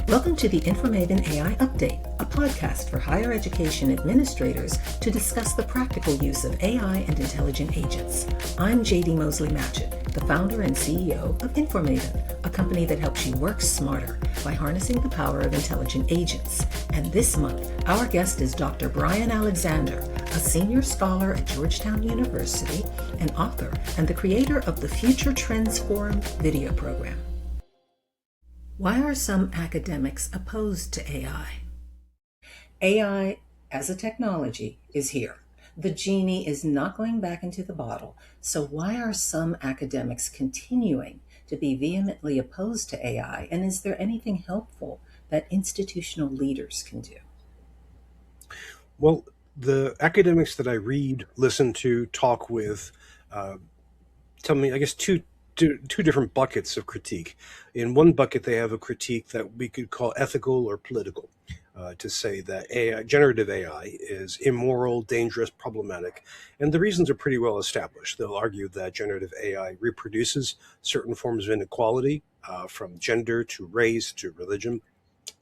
Welcome to the InforMaven AI Update, a podcast for higher education administrators to discuss the practical use of AI and intelligent agents. I'm JD Mosley-Matchett, the founder and CEO of InforMaven, a company that helps you work smarter by harnessing the power of intelligent agents. And this month, our guest is Dr. Bryan Alexander, a senior scholar at Georgetown University, an author, and the creator of the Future Trends Forum video program. Why are some academics opposed to AI? AI as a technology is here. The genie is not going back into the bottle. So why are some academics continuing to be vehemently opposed to AI? And is there anything helpful that institutional leaders can do? Well, the academics that I read, listen to, talk with, tell me, I guess, two different buckets of critique. In one bucket, they have a critique that we could call ethical or political, to say that generative AI is immoral, dangerous, problematic. And the reasons are pretty well established. They'll argue that generative AI reproduces certain forms of inequality, from gender to race to religion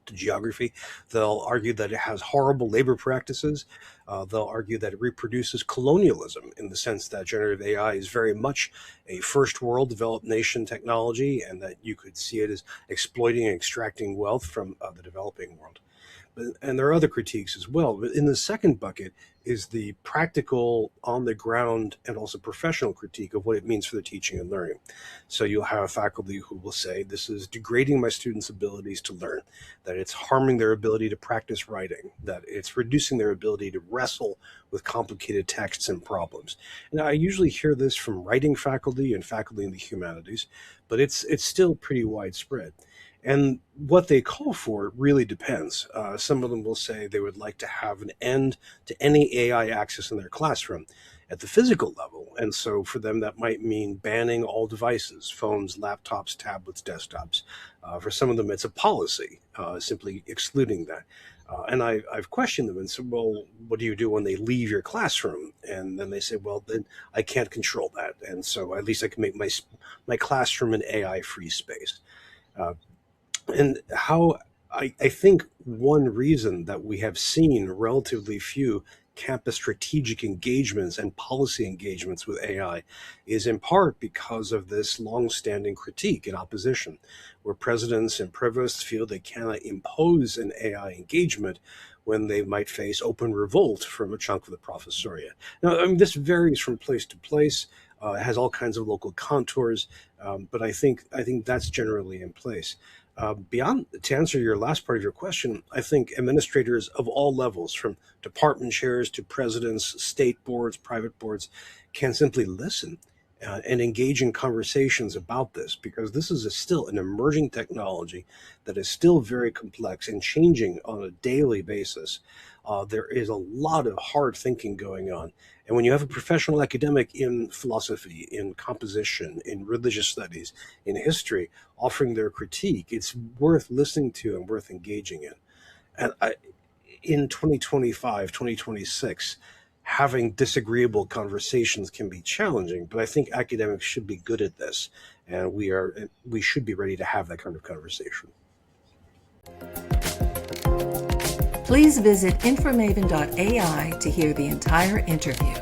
to geography. They'll argue that it has horrible labor practices. They'll argue that it reproduces colonialism in the sense that generative AI is very much a first world developed nation technology, and that you could see it as exploiting and extracting wealth from the developing world. And there are other critiques as well. But in the second bucket is the practical, on the ground, and also professional critique of what it means for the teaching and learning. So you'll have faculty who will say, this is degrading my students' abilities to learn, that it's harming their ability to practice writing, that it's reducing their ability to wrestle with complicated texts and problems. And I usually hear this from writing faculty and faculty in the humanities, but it's still pretty widespread. And what they call for really depends. Some of them will say they would like to have an end to any AI access in their classroom at the physical level. And so for them, that might mean banning all devices, phones, laptops, tablets, desktops. For some of them, it's a policy, simply excluding that. And I've questioned them and said, well, what do you do when they leave your classroom? And then they say, well, then I can't control that. And so at least I can make my classroom an AI-free space. And how I think one reason that we have seen relatively few campus strategic engagements and policy engagements with AI is in part because of this long-standing critique and opposition, where presidents and provosts feel they cannot impose an AI engagement when they might face open revolt from a chunk of the professoriate. Now, I mean, this varies from place to place. It has all kinds of local contours, but I think that's generally in place. To answer your last part of your question, I think administrators of all levels, from department chairs to presidents, state boards, private boards, can simply listen and engage in conversations about this, because this is still an emerging technology that is still very complex and changing on a daily basis. There is a lot of hard thinking going on. And when you have a professional academic in philosophy, in composition, in religious studies, in history, offering their critique, it's worth listening to and worth engaging in. And in 2025, 2026, having disagreeable conversations can be challenging, but I think academics should be good at this, and we should be ready to have that kind of conversation. Please visit InforMaven.ai to hear the entire interview.